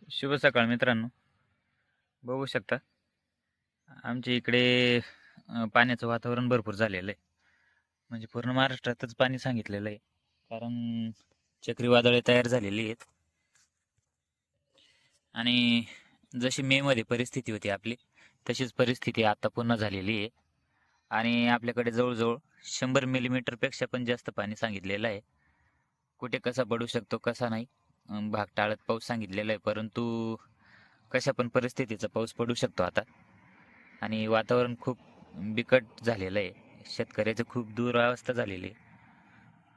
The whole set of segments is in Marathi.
शुभ सकाळ मित्रांनो. बघू शकता आमच्या इकडे पाण्याचं वातावरण भरपूर झालेलं आहे. म्हणजे पूर्ण महाराष्ट्रातच पाणी सांगितलेलं आहे. कारण चक्रीवादळे तयार झालेली आहेत आणि जशी मेमध्ये परिस्थिती होती आपली, तशीच परिस्थिती आता पुन्हा झालेली आहे. आणि आपल्याकडे जवळजवळ 100 मिलीमीटरपेक्षा पण जास्त पाणी सांगितलेलं आहे. कुठे कसा पडू शकतो कसा नाही, भाग टाळत पाऊस सांगितलेला आहे, परंतु कशा पण परिस्थितीचा पाऊस पडू शकतो आता. आणि वातावरण खूप बिकट झालेलं आहे. शेतकऱ्याचं खूप दुरावस्था झालेली आहे.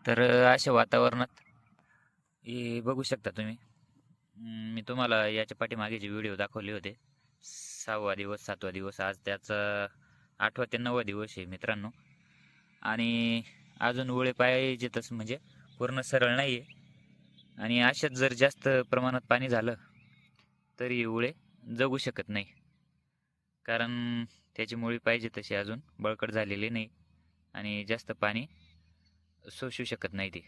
तर अशा वातावरणात हे बघू शकता तुम्ही. मी तुम्हाला याच्या पाठीमागेचे व्हिडिओ दाखवले होते. 6वा दिवस 7वा दिवस, आज त्याचा 8वा ते 9वा दिवस आहे मित्रांनो. आणि अजून ओळे पाहिजे तसं म्हणजे पूर्ण सरळ नाही आहे. आणि अशाच जर जास्त प्रमाणात पाणी झालं तरी ओळे जगू शकत नाही. कारण त्याची मुळी पाहिजे तशी अजून बळकट झालेली नाही आणि जास्त पाणी शोषू शकत नाही ती.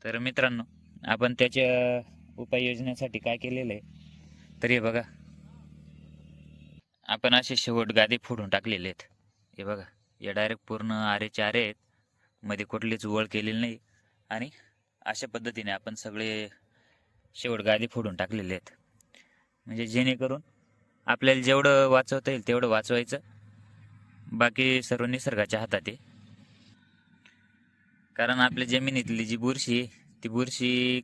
तर मित्रांनो, आपण त्याच्या उपाययोजनेसाठी काय केलेलं आहे तर हे बघा, आपण असे शेवट गादी फोडून टाकलेले आहेत. हे बघा, या डायरेक्ट पूर्ण आरेचे आरे आहेत, मध्ये कुठलीच वळ केलेली नाही. आणि अशा पद्धतीने आपण सगळे शेवट गादी फोडून टाकलेले आहेत. म्हणजे जेणेकरून आपल्याला जेवढं वाचवता येईल तेवढं वाचवायचं, बाकी सर्व निसर्गाच्या हातात आहे. कारण आपल्या जमिनीतली जी बुरशी आहे ती बुरशी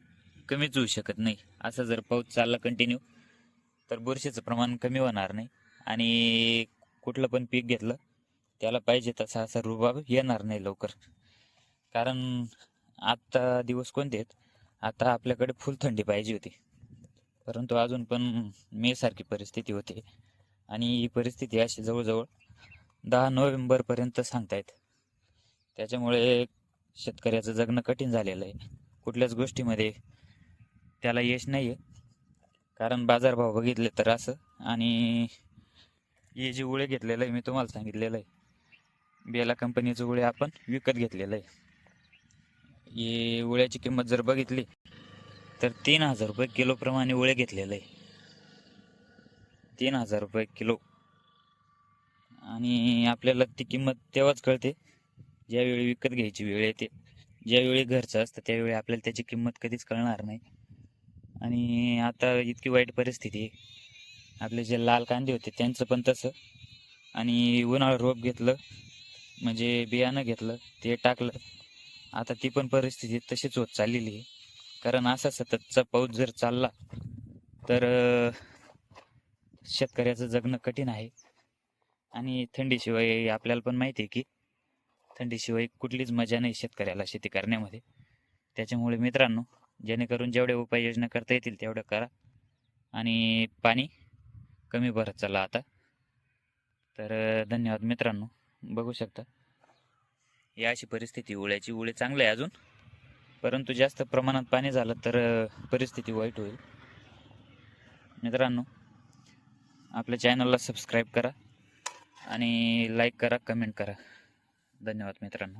कमीच होऊ शकत नाही. असं जर पाऊस चालला कंटिन्यू तर बुरशीचं प्रमाण कमी होणार नाही आणि कुठलं पण पीक घेतलं त्याला पाहिजे तसा असा रुबाब येणार नाही लवकर. कारण आत्ता दिवस कोणते आहेत, आता आपल्याकडे फुल थंडी पाहिजे होती, परंतु अजून पण मे सारखी परिस्थिती होते. आणि ही परिस्थिती अशी जवळजवळ 10 नोव्हेंबरपर्यंत सांगतायत. त्याच्यामुळे शेतकऱ्याचं जगणं कठीण झालेलं आहे. कुठल्याच गोष्टीमध्ये त्याला यश नाही आहे. कारण बाजारभाव बघितले तर असं. आणि हे जे उळे घेतलेलं आहे मी तुम्हाला सांगितलेलं आहे, बेला कंपनीचं उळे आपण विकत घेतलेलं आहे. हे उळ्याची किंमत जर बघितली तर 3,000 रुपये किलोप्रमाणे उळे घेतलेलं आहे. 3,000 रुपये किलो. आणि आपल्याला ती किंमत तेव्हाच कळते ज्यावेळी विकत घ्यायची वेळ येते. ज्यावेळी घरचं असतं त्यावेळी आपल्याला त्याची किंमत कधीच कळणार नाही. आणि आता इतकी वाईट परिस्थिती आहे. आपले जे लाल कांदे होते त्यांचं पण तसं. आणि उन्हाळा रोप घेतलं म्हणजे बियाणं घेतलं ते टाकलं, आता ती पण परिस्थिती तशीच होत चाललेली आहे. कारण असा सततचा पाऊस जर चालला तर शेतकऱ्याचं जगणं कठीण आहे. आणि थंडीशिवाय आपल्याला पण माहिती आहे की थंडीशिवाय कुठलीच मजा नाही शेतकऱ्याला शेती करण्यामध्ये. त्याच्यामुळे मित्रांनो, जेणेकरून जेवढ्या उपाययोजना करता येतील तेवढं करा आणि पाणी कमी भरत चला आता. तर धन्यवाद मित्रांनो. बघू शकता ही अशी परिस्थिती उळ्याची. उळे चांगलं आहे अजून, परंतु जास्त प्रमाणात पाणी झालं तर परिस्थिती वाईट होईल. मित्रांनो, आपल्या चॅनलला सबस्क्राईब करा आणि लाईक करा, कमेंट करा. धन्यवाद मित्रांनो.